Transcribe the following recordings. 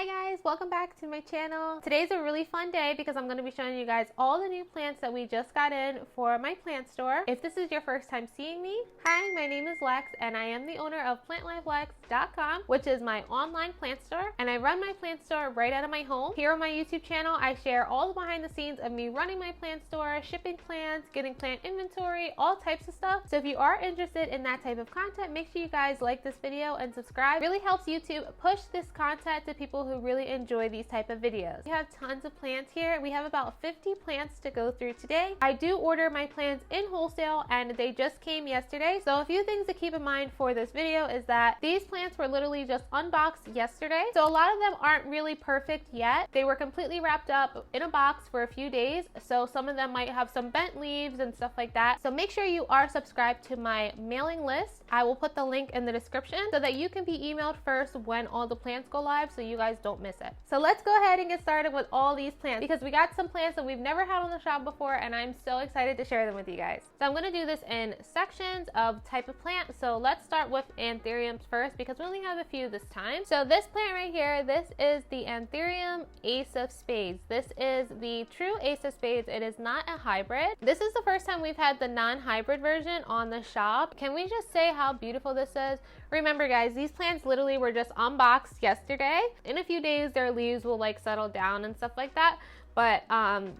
Hi guys, welcome back to my channel. Today's a really fun day because I'm going to be showing you guys all the new plants that we just got in for my plant store. If this is your first time seeing me, hi, my name is Lex and I am the owner of PlantLifeLex.com, which is my online plant store, and I run my plant store right out of my home. Here on my YouTube channel, I share all the behind the scenes of me running my plant store, shipping plants, getting plant inventory, all types of stuff. So if you are interested in that type of content, make sure you guys like this video and subscribe. It really helps YouTube push this content to people who really enjoy these type of videos. We have tons of plants here. We have about 50 plants to go through today. I do order my plants in wholesale and they just came yesterday. So a few things to keep in mind for this video is that these plants were literally just unboxed yesterday. So a lot of them aren't really perfect yet. They were completely wrapped up in a box for a few days. So some of them might have some bent leaves and stuff like that. So make sure you are subscribed to my mailing list. I will put the link in the description so that you can be emailed first when all the plants go live so you guys don't miss it. So let's go ahead and get started with all these plants because we got some plants that we've never had on the shop before and I'm so excited to share them with you guys. So I'm going to do this in sections of type of plant. So let's start with anthuriums first because we only have a few this time. So this plant right here, this is the anthurium ace of spades. This is the true ace of spades. It is not a hybrid. This is the first time we've had the non-hybrid version on the shop. Can we just say how beautiful this is? Remember guys, these plants literally were just unboxed yesterday. In a few days their leaves will like settle down and stuff like that, but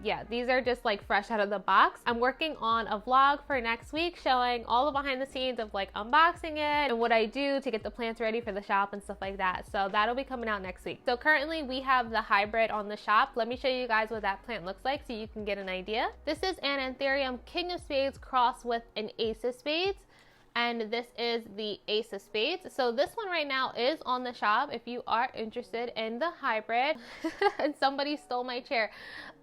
yeah, these are just like fresh out of the box. I'm working on a vlog for next week showing all the behind the scenes of like unboxing it and what I do to get the plants ready for the shop and stuff like that. So that'll be coming out next week. So currently we have the hybrid on the shop. Let me show you guys what that plant looks like so you can get an idea. This is an anthurium king of spades crossed with an ace of spades. And this is the ace of spades. So this one right now is on the shop if you are interested in the hybrid. And somebody stole my chair.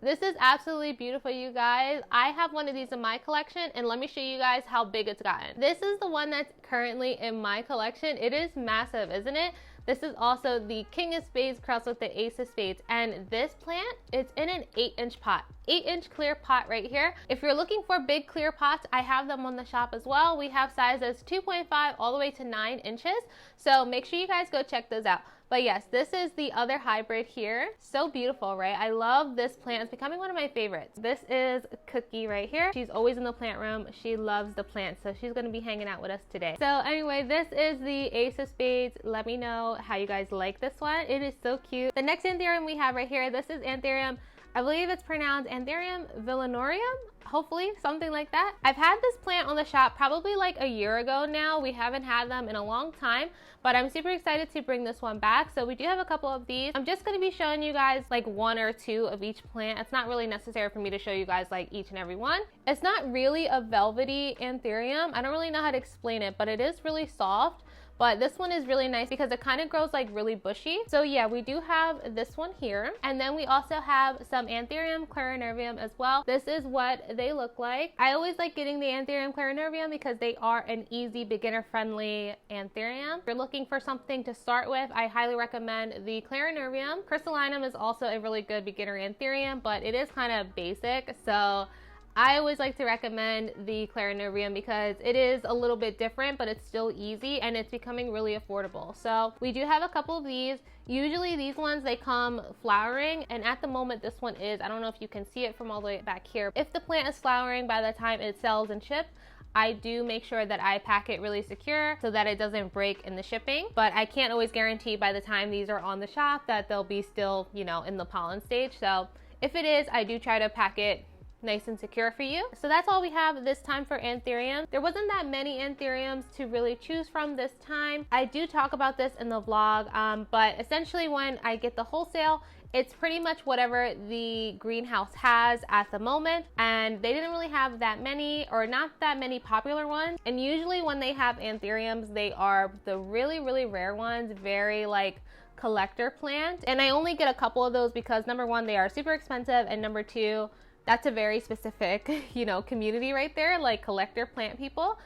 This is absolutely beautiful, you guys. I have one of these in my collection and let me show you guys how big it's gotten. This is the one that's currently in my collection. It is massive, isn't it? This is also the king of spades crossed with the ace of spades. And this plant, it's in an 8-inch pot. 8-inch clear pot right here. If you're looking for big clear pots, I have them on the shop as well. We have sizes 2.5 all the way to 9 inches. So make sure you guys go check those out. But yes, this is the other hybrid here. So beautiful, right? I love this plant. It's becoming one of my favorites. This is Cookie right here. She's always in the plant room. She loves the plants, so she's gonna be hanging out with us today. So anyway, this is the ace of spades. Let me know how you guys like this one. It is so cute. The next anthurium we have right here, this is anthurium, I believe it's pronounced anthurium villeanorum, hopefully something like that. I've had this plant on the shop probably like a year ago now. We haven't had them in a long time, but I'm super excited to bring this one back. So we do have a couple of these. I'm just going to be showing you guys like one or two of each plant. It's not really necessary for me to show you guys like each and every one. It's not really a velvety anthurium. I don't really know how to explain it, but it is really soft. But this one is really nice because it kind of grows like really bushy. So yeah, we do have this one here. And then we also have some anthurium clarinervium as well. This is what they look like. I always like getting the anthurium clarinervium because they are an easy beginner friendly anthurium. If you're looking for something to start with, I highly recommend the clarinervium. Crystallinum is also a really good beginner anthurium, but it is kind of basic. So I always like to recommend the clarinervium because it is a little bit different, but it's still easy and it's becoming really affordable. So we do have a couple of these. Usually these ones, they come flowering, and at the moment this one is. I don't know if you can see it from all the way back here. If the plant is flowering by the time it sells and shipped, I do make sure that I pack it really secure so that it doesn't break in the shipping. But I can't always guarantee by the time these are on the shop that they'll be still, you know, in the pollen stage. So if it is, I do try to pack it nice and secure for you. So that's all we have this time for anthurium. There wasn't that many anthuriums to really choose from this time. I do talk about this in the vlog, but essentially when I get the wholesale, it's pretty much whatever the greenhouse has at the moment, and they didn't really have that many or not that many popular ones. And usually when they have anthuriums, they are the really, really rare ones, very like collector plant. And I only get a couple of those because number one, they are super expensive, and number two, That's a very specific, you know, community right there, like collector plant people.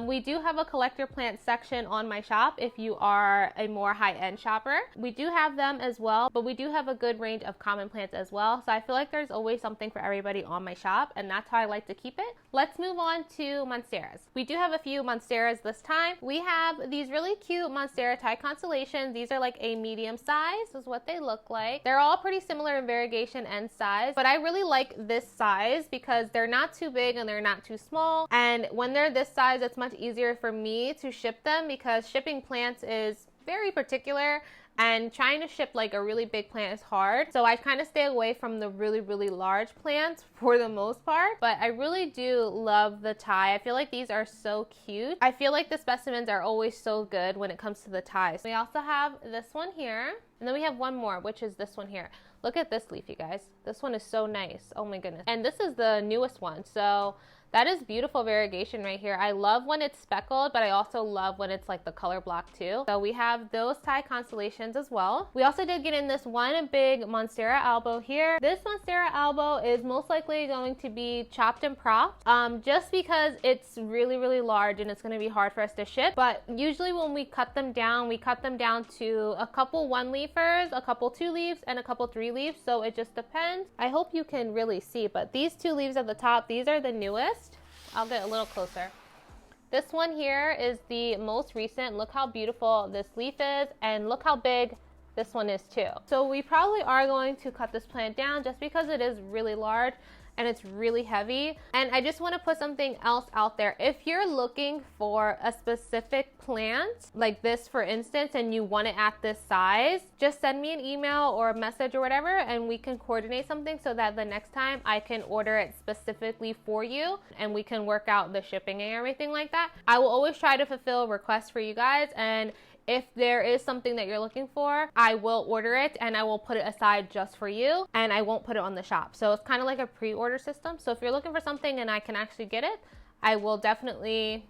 We do have a collector plant section on my shop if you are a more high-end shopper. We do have them as well, but we do have a good range of common plants as well. So I feel like there's always something for everybody on my shop, and that's how I like to keep it. Let's move on to monsteras. We do have a few monsteras this time. We have these really cute monstera Thai constellations. These are like a medium size, is what they look like. They're all pretty similar in variegation and size, but I really like this size because they're not too big and they're not too small. And when they're this size, it's much easier for me to ship them because shipping plants is very particular, and trying to ship like a really big plant is hard. So I kind of stay away from the really large plants for the most part, but I really do love the Thai. I feel like these are so cute. I feel like the specimens are always so good when it comes to the Thais. We also have this one here, and then we have one more, which is this one here. Look at this leaf, you guys. This one is so nice. Oh my goodness. And this is the newest one. So that is beautiful variegation right here. I love when it's speckled, but I also love when it's like the color block too. So we have those Thai constellations as well. We also did get in this one big monstera albo here. This monstera albo is most likely going to be chopped and propped, just because it's really large and it's going to be hard for us to ship. But usually when we cut them down, we cut them down to a couple 1-leafers, a couple 2 leaves, and a couple 3 leaves. So it just depends. I hope you can really see, but these 2 leaves at the top, these are the newest. I'll get a little closer. This one here is the most recent. Look how beautiful this leaf is, and look how big this one is too. So we probably are going to cut this plant down just because it is really large and it's really heavy. And I just want to put something else out there. If you're looking for a specific plant like this, for instance, and you want it at this size, just send me an email or a message or whatever, and we can coordinate something so that the next time I can order it specifically for you and we can work out the shipping and everything like that. I will always try to fulfill requests for you guys, and if there is something that you're looking for, I will order it and I will put it aside just for you, and I won't put it on the shop. So it's kind of like a pre-order system. So if you're looking for something and I can actually get it, I will definitely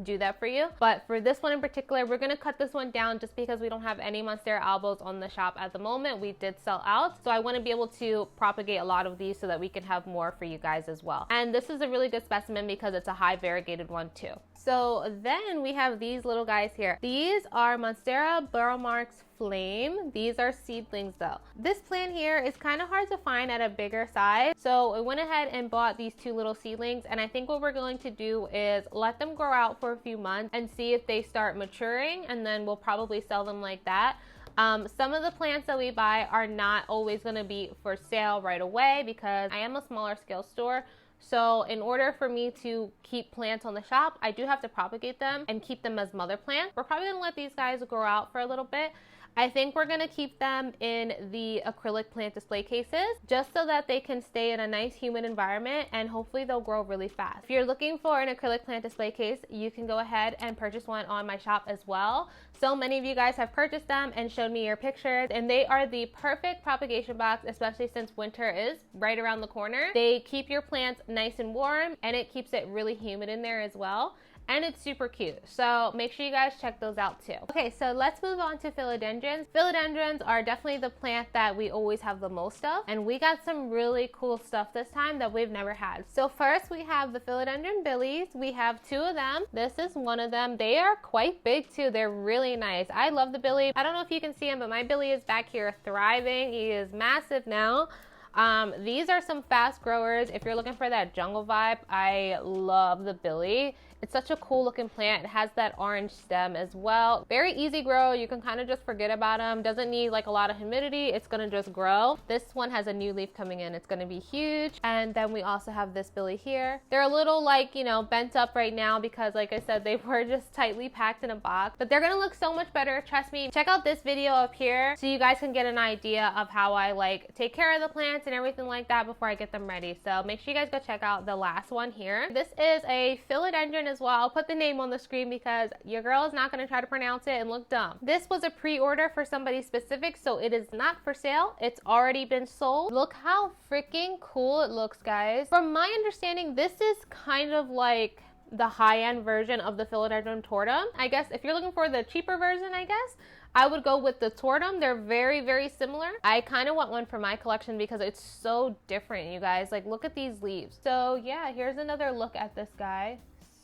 do that for you. But for this one in particular, we're going to cut this one down just because we don't have any monstera albos on the shop at the moment. We did sell out, so I want to be able to propagate a lot of these so that we can have more for you guys as well. And this is a really good specimen because it's a high variegated one too. So then we have these little guys here. These are monstera burle flame. These are seedlings though. This plant here is kind of hard to find at a bigger size, so I went ahead and bought these 2 little seedlings, and I think what we're going to do is let them grow out for a few months and see if they start maturing, and then we'll probably sell them like that. Some of the plants that we buy are not always going to be for sale right away because I am a smaller scale store. So in order for me to keep plants on the shop, I do have to propagate them and keep them as mother plants. We're probably going to let these guys grow out for a little bit. I think we're going to keep them in the acrylic plant display cases just so that they can stay in a nice humid environment, and hopefully they'll grow really fast. If you're looking for an acrylic plant display case, you can go ahead and purchase one on my shop as well. So many of you guys have purchased them and showed me your pictures, and they are the perfect propagation box, especially since winter is right around the corner. They keep your plants nice and warm, and it keeps it really humid in there as well. And it's super cute. So make sure you guys check those out too. Okay, so let's move on to philodendrons. Philodendrons are definitely the plant that we always have the most of, and we got some really cool stuff this time that we've never had. So first we have the philodendron billies. We have 2 of them. This is one of them. They are quite big too. They're really nice. I love the billy. I don't know if you can see him, but my billy is back here thriving. He is massive now. These are some fast growers. If you're looking for that jungle vibe, I love the billy. It's such a cool looking plant. It has that orange stem as well. Very easy grow. You can kind of just forget about them. Doesn't need like a lot of humidity. It's gonna just grow. This one has a new leaf coming in. It's gonna be huge. And then we also have this billy here. They're a little like, you know, bent up right now because like I said, they were just tightly packed in a box, but they're gonna look so much better. Trust me. Check out this video up here so you guys can get an idea of how I like take care of the plants and everything like that before I get them ready. So make sure you guys go check out the last one here. This is a philodendron as well. I'll put the name on the screen because your girl is not going to try to pronounce it and look dumb. This was a pre-order for somebody specific, so it is not for sale. It's already been sold. Look how freaking cool it looks, guys. From my understanding, this is kind of like the high-end version of the philodendron tortum. I guess if you're looking for the cheaper version, I guess, I would go with the tortum. They're very, very similar. I kind of want one for my collection because it's so different, you guys. Like, look at these leaves. So yeah, here's another look at this guy.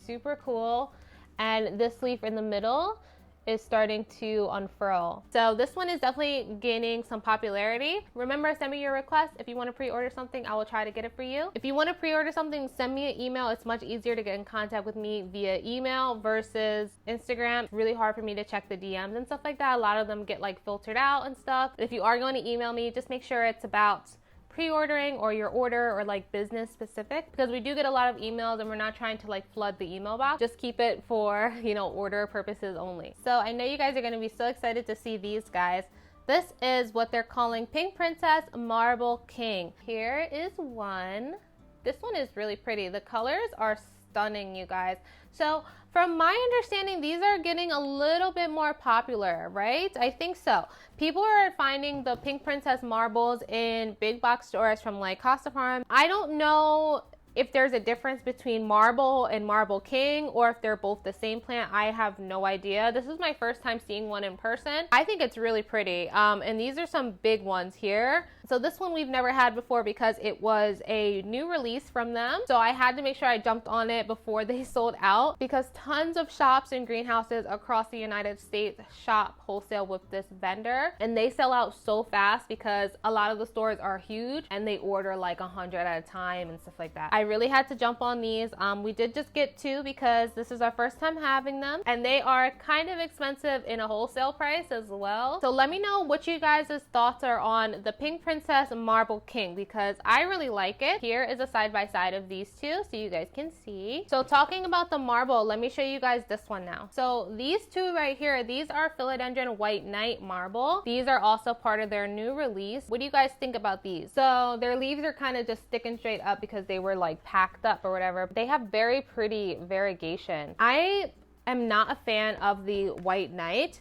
Super cool. And this leaf in the middle is starting to unfurl. So this one is definitely gaining some popularity. Remember, send me your request. If you want to pre-order something, I will try to get it for you. If you want to pre-order something, send me an email. It's much easier to get in contact with me via email versus Instagram. It's really hard for me to check the DMs and stuff like that. A lot of them get like filtered out and stuff. But if you are going to email me, just make sure it's about pre-ordering or your order or like business specific, because we do get a lot of emails and we're not trying to like flood the email box. Just keep it for, you know, order purposes only. So I know you guys are going to be so excited to see these guys. This is what they're calling Pink Princess Marble King. Here is one. This one is really pretty. The colors are stunning, you guys. So from my understanding, these are getting a little bit more popular, right? I think so. People are finding the Pink Princess marbles in big box stores from like Costa Farm. I don't know if there's a difference between marble and marble king, or if they're both the same plant. I have no idea. This is my first time seeing one in person. I think it's really pretty. And these are some big ones here. So this one we've never had before because it was a new release from them. So I had to make sure I jumped on it before they sold out, because tons of shops and greenhouses across the United States shop wholesale with this vendor. And they sell out so fast because a lot of the stores are huge and they order like 100 at a time and stuff like that. I really had to jump on these. We did just get two because this is our first time having them, and they are kind of expensive in a wholesale price as well. So let me know what you guys' thoughts are on the Pink Princess Marble King, because I really like it. Here is a side-by-side of these two so you guys can see. So talking about the marble, let me show you guys this one now. So these two right here, these are Philodendron White Knight marble. These are also part of their new release. What do you guys think about these? So their leaves are kind of just sticking straight up because they were like packed up or whatever. They have very pretty variegation. I am not a fan of the White Knight,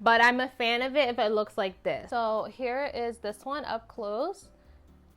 but I'm a fan of it if it looks like this. So here is this one up close.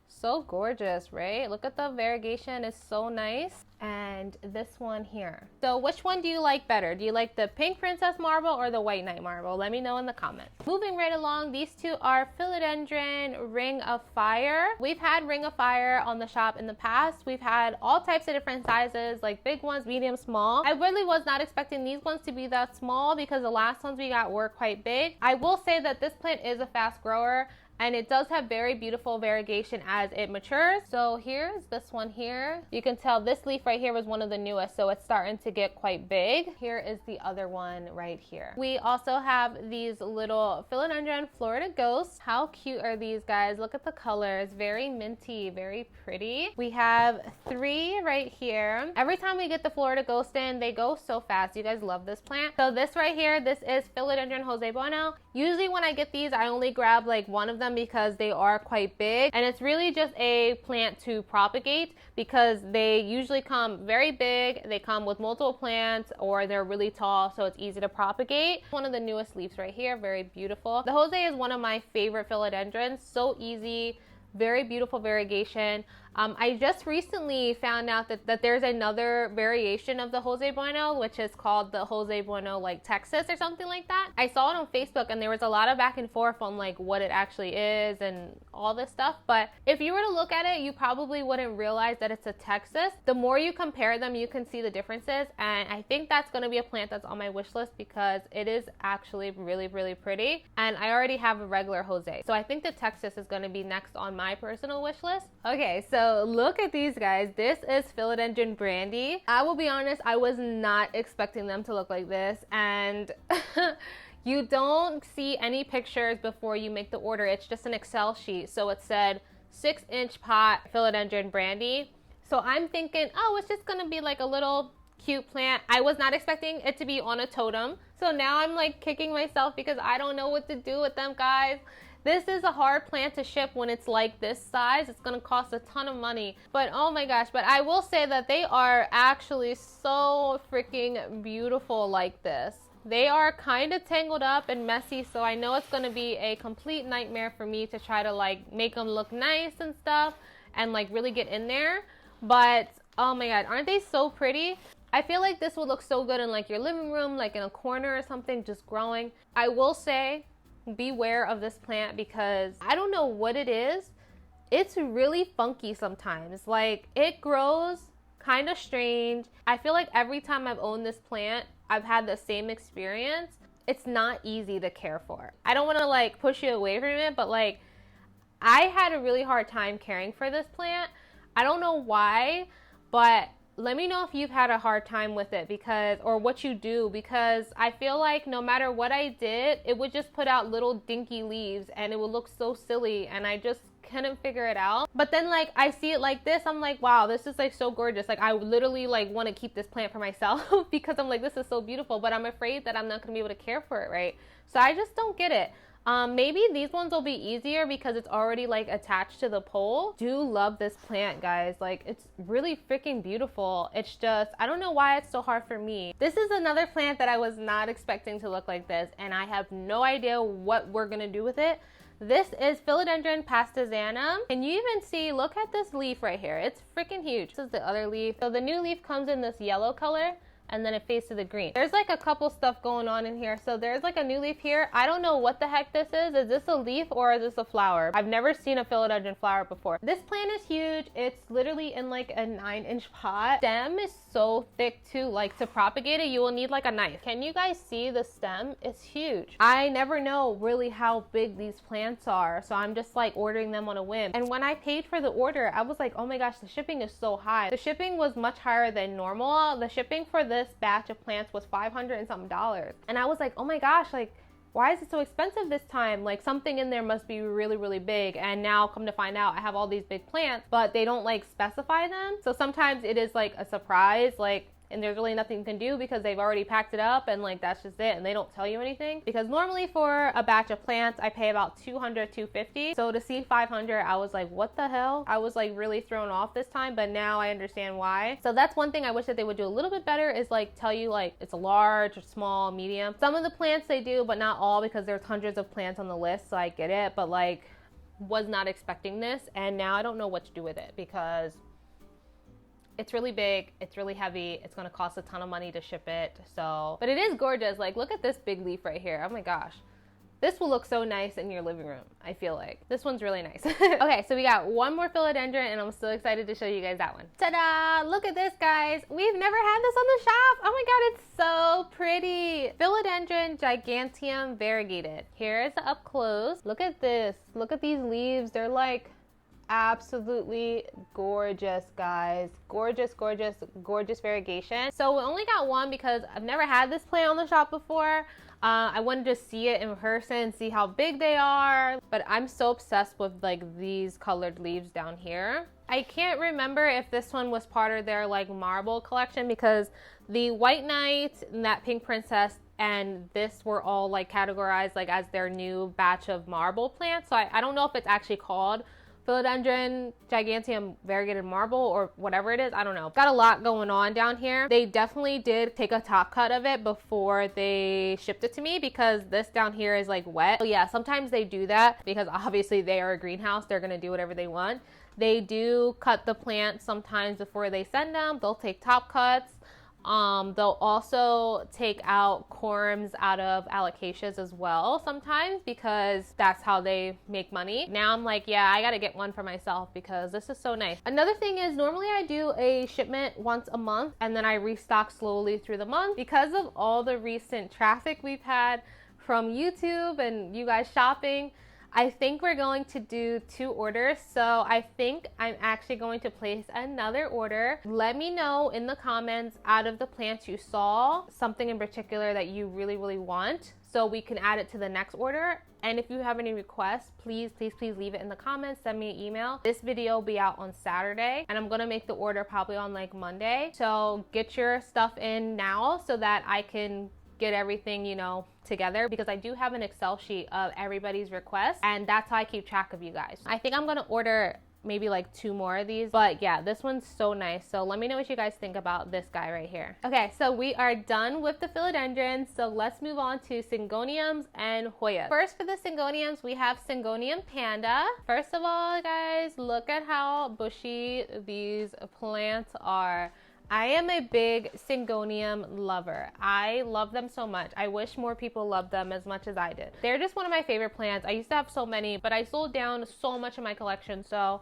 So gorgeous, right? Look at the variegation, it's so nice. And this one here. So which one do you like better? Do you like the Pink Princess marble or the White Knight marble? Let me know in the comments. Moving right along, these two are Philodendron Ring of Fire. We've had Ring of Fire on the shop in the past. We've had all types of different sizes, like big ones, medium, small. I really was not expecting these ones to be that small because the last ones we got were quite big. I will say that this plant is a fast grower, and it does have very beautiful variegation as it matures. So here's this one here. You can tell this leaf right here was one of the newest, so it's starting to get quite big. Here is the other one right here. We also have these little Philodendron Florida Ghosts. How cute are these guys? Look at the colors, very minty, very pretty. We have three right here. Every time we get the Florida Ghost in, they go so fast. You guys love this plant. So this right here, this is Philodendron Jose Buono. Usually when I get these, I only grab like one of them because they are quite big, and it's really just a plant to propagate because they usually come very big. They come with multiple plants, or they're really tall, so it's easy to propagate. One of the newest leaves right here, very beautiful. The Jose is one of my favorite philodendrons. So easy, very beautiful variegation. I just recently found out that there's another variation of the Jose Buono, which is called the Jose Buono like Texas or something like that. I saw it on Facebook and there was a lot of back and forth on like what it actually is and all this stuff. But if you were to look at it, you probably wouldn't realize that it's a Texas. The more you compare them, you can see the differences. And I think that's going to be a plant that's on my wish list because it is actually really, really pretty. And I already have a regular Jose. So I think the Texas is going to be next on my personal wish list. Okay, so look at these guys. This is Philodendron Brandy. I will be honest, I was not expecting them to look like this, and you don't see any pictures before you make the order. It's just an Excel sheet. So it said 6-inch pot Philodendron Brandy. So I'm thinking, oh, it's just gonna be like a little cute plant. I was not expecting it to be on a totem. So now I'm like kicking myself because I don't know what to do with them, guys. This is a hard plant to ship when it's like this size. It's going to cost a ton of money. But oh my gosh, but I will say that they are actually so freaking beautiful like this. They are kind of tangled up and messy, so I know it's going to be a complete nightmare for me to try to like make them look nice and stuff and like really get in there. But oh my god, aren't they so pretty? I feel like this would look so good in like your living room, like in a corner or something, just growing. I will say, beware of this plant because I don't know what it is. It's really funky sometimes. Like, it grows kind of strange. I feel like every time I've owned this plant, I've had the same experience. It's not easy to care for. I don't want to like push you away from it, but like, I had a really hard time caring for this plant. I don't know why, but let me know if you've had a hard time with it because, or what you do, because I feel like no matter what I did, it would just put out little dinky leaves and it would look so silly and I just couldn't figure it out. But then like I see it like this, I'm like, wow, this is like so gorgeous. Like I literally like want to keep this plant for myself because I'm like, this is so beautiful, but I'm afraid that I'm not gonna be able to care for it, right? So I just don't get it. Maybe these ones will be easier because it's already like attached to the pole. Do love this plant, guys. Like, it's really freaking beautiful. It's just, I don't know why it's so hard for me. This is another plant that I was not expecting to look like this, and I have no idea what we're gonna do with it. This is philodendron pastizanum. And you even see, look at this leaf right here. It's freaking huge. This is the other leaf. So the new leaf comes in this yellow color, and then it fades to the green. There's like a couple stuff going on in here. So there's like a new leaf here. I don't know what the heck this is. Is this a leaf or is this a flower? I've never seen a philodendron flower before. This plant is huge. It's literally in like a 9-inch pot. Stem is so thick too. Like, to propagate it, you will need like a knife. Can you guys see the stem? It's huge. I never know really how big these plants are. So I'm just like ordering them on a whim. And when I paid for the order, I was like, oh my gosh, the shipping is so high. The shipping was much higher than normal. The shipping for this batch of plants was $500 and something. And I was like, oh my gosh, like, why is it so expensive this time? Like, something in there must be really, really big. And now come to find out, I have all these big plants, but they don't like specify them. So sometimes it is like a surprise, like, and there's really nothing you can do because they've already packed it up and like that's just it, and they don't tell you anything. Because normally for a batch of plants I pay about $200, $250. So to see $500, I was like, what the hell? I was like really thrown off this time, but now I understand why. So that's one thing I wish that they would do a little bit better, is like tell you like it's a large or small, medium. Some of the plants they do, but not all, because there's hundreds of plants on the list, so I get it, but like was not expecting this, and now I don't know what to do with it because it's really big, it's really heavy, it's gonna cost a ton of money to ship it. So, but it is gorgeous. Like, look at this big leaf right here. Oh my gosh. This will look so nice in your living room, I feel like. This one's really nice. Okay, so we got one more philodendron, and I'm so excited to show you guys that one. Ta-da! Look at this, guys. We've never had this on the shop. Oh my god, it's so pretty. Philodendron giganteum variegated. Here is the up close. Look at this. Look at these leaves. They're like absolutely gorgeous, guys. Gorgeous, gorgeous, gorgeous variegation. So we only got one because I've never had this plant on the shop before. I wanted to see it in person, see how big they are, but I'm so obsessed with like these colored leaves down here. I can't remember if this one was part of their like marble collection, because the White Knight and that Pink Princess and this were all like categorized like as their new batch of marble plants. So I don't know if it's actually called philodendron giganteum variegated marble or whatever it is. I don't know. Got a lot going on down here. They definitely did take a top cut of it before they shipped it to me, because this down here is like wet. So yeah, sometimes they do that because obviously they are a greenhouse. They're gonna do whatever they want. They do cut the plants sometimes before they send them. They'll take top cuts. They'll also take out corms out of alocasias as well sometimes, because that's how they make money. Now I'm like, yeah, I gotta get one for myself because this is so nice. Another thing is, normally I do a shipment once a month and then I restock slowly through the month. Because of all the recent traffic we've had from YouTube and you guys shopping, I think we're going to do 2 orders. So I think I'm actually going to place another order. Let me know in the comments, out of the plants you saw, something in particular that you really, really want, so we can add it to the next order. And if you have any requests, please, please, please leave it in the comments. Send me an email. This video will be out on Saturday, and I'm gonna make the order probably on like Monday. So get your stuff in now so that I can get everything, you know, together, because I do have an Excel sheet of everybody's requests, and that's how I keep track of you guys. I think I'm gonna order maybe like 2 more of these, but yeah, this one's so nice. So let me know what you guys think about this guy right here. Okay, so we are done with the philodendrons, so let's move on to syngoniums and hoyas. First, for the syngoniums, we have syngonium panda. First of all, guys, look at how bushy these plants are. I am a big syngonium lover. I love them so much. I wish more people loved them as much as I did. They're just one of my favorite plants. I used to have so many, but I sold down so much of my collection, so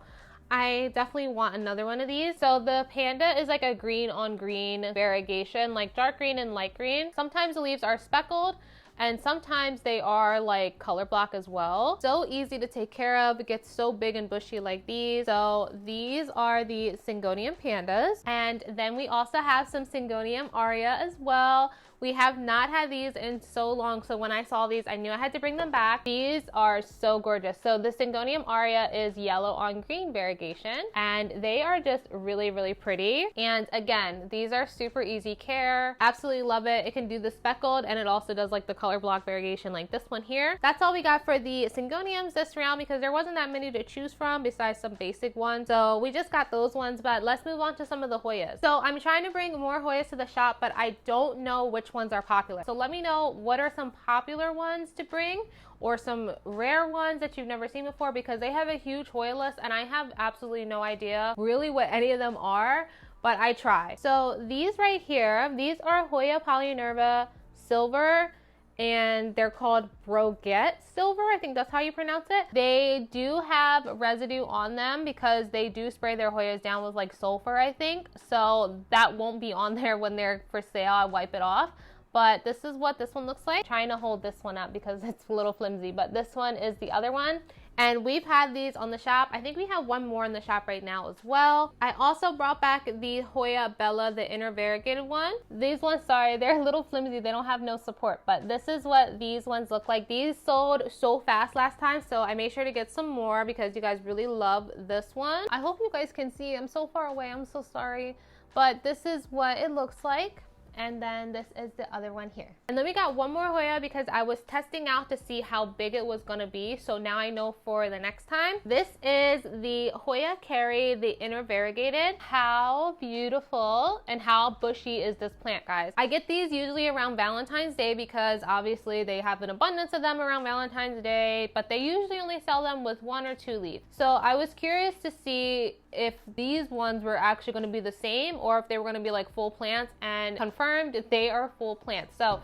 I definitely want another one of these. So the panda is like a green on green variegation, like dark green and light green. Sometimes the leaves are speckled, and sometimes they are like color block as well. So easy to take care of. It gets so big and bushy like these. So these are the syngonium pandas. And then we also have some syngonium aurea as well. We have not had these in so long, so when I saw these, I knew I had to bring them back. These are so gorgeous. So the syngonium aurea is yellow on green variegation, and they are just really, really pretty. And again, these are super easy care. Absolutely love it. It can do the speckled, and it also does like the color block variegation like this one here. That's all we got for the syngoniums this round because there wasn't that many to choose from besides some basic ones. So we just got those ones, but let's move on to some of the hoyas. So I'm trying to bring more hoyas to the shop, but I don't know which ones are popular. So let me know what are some popular ones to bring or some rare ones that you've never seen before, because they have a huge hoya list and I have absolutely no idea really what any of them are, but I try. So these right here, these are Hoya polyneura silver, and they're called broget silver. I think that's how you pronounce it. They do have residue on them because they do spray their Hoyas down with like sulfur, I think. So that won't be on there when they're for sale. I wipe it off. But this is what this one looks like. I'm trying to hold this one up because it's a little flimsy, but this one is the other one. And we've had these on the shop. I think we have one more in the shop right now as well. I also brought back the Hoya Bella, the inner variegated one. These ones, sorry, they're a little flimsy. They don't have no support, but this is what these ones look like. These sold so fast last time, so I made sure to get some more because you guys really love this one. I hope you guys can see. I'm so far away. I'm so sorry. But this is what it looks like. And then this is the other one here. And then we got one more Hoya because I was testing out to see how big it was gonna be. So now I know for the next time. This is the Hoya Carry, the inner variegated. How beautiful and how bushy is this plant, guys? I get these usually around Valentine's Day because obviously they have an abundance of them around Valentine's Day, but they usually only sell them with 1 or 2 leaves. So I was curious to see if these ones were actually going to be the same or if they were going to be like full plants, and confirmed they are full plants. So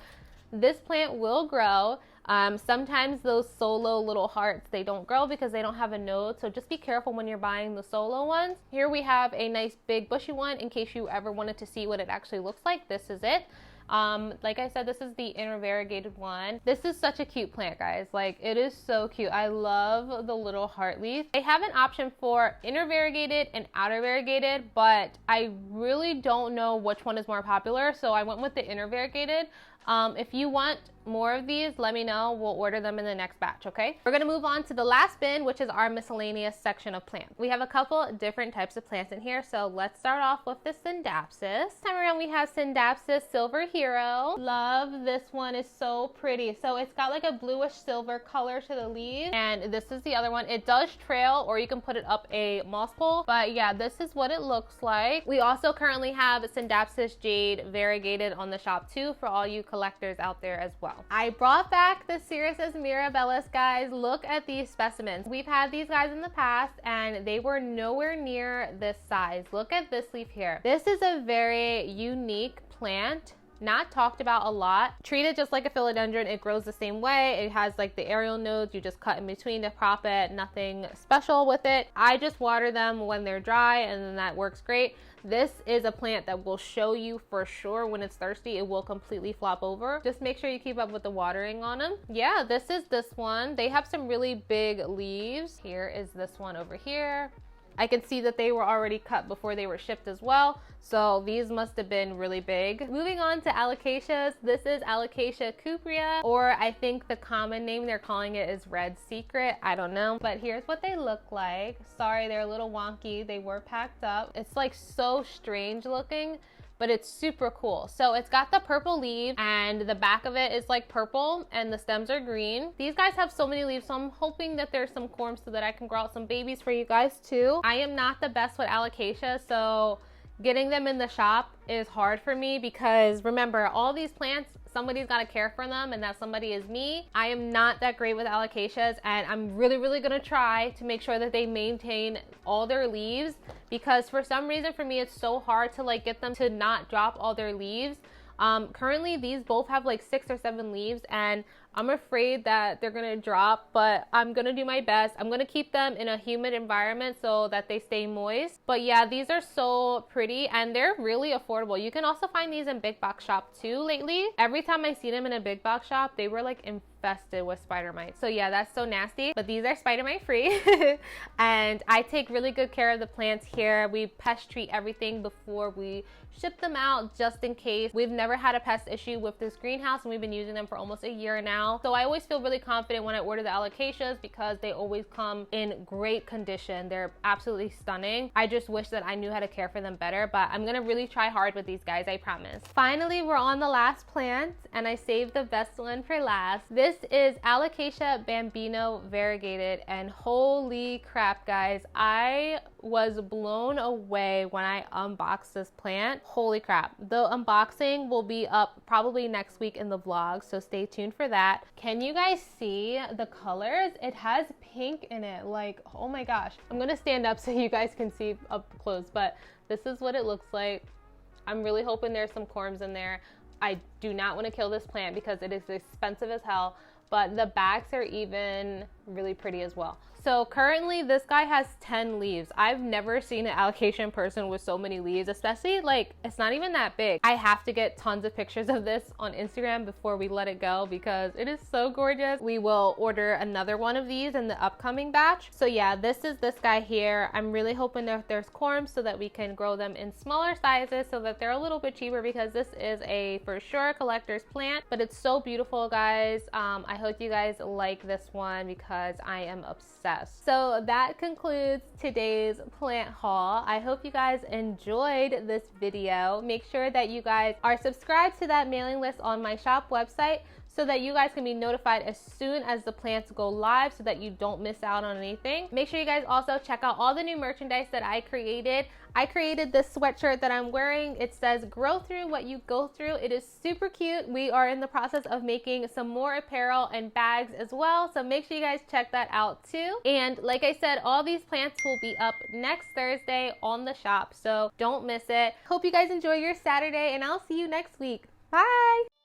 this plant will grow. Sometimes those solo little hearts, they don't grow because they don't have a node, so just be careful when you're buying the solo ones. Here we have a nice big bushy one in case you ever wanted to see what it actually looks like. This is it. Like I said, this is the inner variegated one. This is such a cute plant, guys. Like, it is so cute. I love the little heart leaf. They have an option for inner variegated and outer variegated, but I really don't know which one is more popular, so I went with the inner variegated. If you want more of these, let me know. We'll order them in the next batch, okay? We're gonna move on to the last bin, which is our miscellaneous section of plants. We have a couple different types of plants in here, so let's start off with the syndapsus. This time around we have syndapsus Silver Hero. Love this one, is so pretty. So it's got like a bluish silver color to the leaves, and this is the other one. It does trail, or you can put it up a moss pole, but yeah, this is what it looks like. We also currently have syndapsus Jade variegated on the shop too for all you collectors out there as well. I brought back the Cercis mirabilis, guys. Look at these specimens. We've had these guys in the past and they were nowhere near this size. Look at this leaf here. This is a very unique plant, not talked about a lot. Treat it just like a philodendron. It grows the same way. It has like the aerial nodes. You just cut in between to prop it. Nothing special with it. I just water them when they're dry, and then that works great. This is a plant that will show you for sure when it's thirsty. It will completely flop over. Just make sure you keep up with the watering on them. Yeah, this is this one. They have some really big leaves. Here is this one over here. I can see that they were already cut before they were shipped as well. So these must have been really big. Moving on to alocasias. This is Alocasia cuprea, or I think the common name they're calling it is red secret. I don't know, but here's what they look like. Sorry, they're a little wonky. They were packed up. It's like so strange looking, but it's super cool. So it's got the purple leaves, and the back of it is like purple and the stems are green. These guys have so many leaves, so I'm hoping that there's some corms so that I can grow out some babies for you guys too. I am not the best with alocasia, so getting them in the shop is hard for me because remember, all these plants, somebody's got to care for them, and that somebody is me. I am not that great with alocasias, and I'm really gonna try to make sure that they maintain all their leaves, because for some reason for me it's so hard to like get them to not drop all their leaves. Currently these both have like 6 or 7 leaves, and I'm afraid that they're gonna drop, but I'm gonna do my best. I'm gonna keep them in a humid environment so that they stay moist. But yeah, these are so pretty and they're really affordable. You can also find these in big box shop too lately. Every time I see them in a big box shop, they were like infested with spider mites. So yeah, that's so nasty, but these are spider mite free. And I take really good care of the plants here. We pest treat everything before we ship them out, just in case. We've never had a pest issue with this greenhouse, and we've been using them for almost a year now. So I always feel really confident when I order the alocasias because they always come in great condition. They're absolutely stunning. I just wish that I knew how to care for them better, but I'm gonna really try hard with these guys, I promise. Finally, we're on the last plant, and I saved the best one for last. This is Alocasia bambino variegated, and holy crap, guys, I was blown away when I unboxed this plant. Holy crap. The unboxing will be up probably next week in the vlog, so stay tuned for that. Can you guys see the colors? It has pink in it, like, oh my gosh. I'm gonna stand up so you guys can see up close, but this is what it looks like. I'm really hoping there's some corms in there. I do not want to kill this plant because it is expensive as hell, but the backs are even really pretty as well. So currently this guy has 10 leaves. I've never seen an alocasia person with so many leaves, especially like it's not even that big. I have to get tons of pictures of this on Instagram before we let it go because it is so gorgeous. We will order another one of these in the upcoming batch. So yeah, this is this guy here. I'm really hoping that there's corms so that we can grow them in smaller sizes so that they're a little bit cheaper, because this is a for sure collector's plant, but it's so beautiful, guys. I hope you guys like this one because I am obsessed. So that concludes today's plant haul. I hope you guys enjoyed this video. Make sure that you guys are subscribed to that mailing list on my shop website so that you guys can be notified as soon as the plants go live so that you don't miss out on anything. Make sure you guys also check out all the new merchandise that I created. I created this sweatshirt that I'm wearing. It says grow through what you go through. It is super cute. We are in the process of making some more apparel and bags as well, so make sure you guys check that out too. And like I said, all these plants will be up next Thursday on the shop, so don't miss it. Hope you guys enjoy your Saturday, and I'll see you next week. Bye!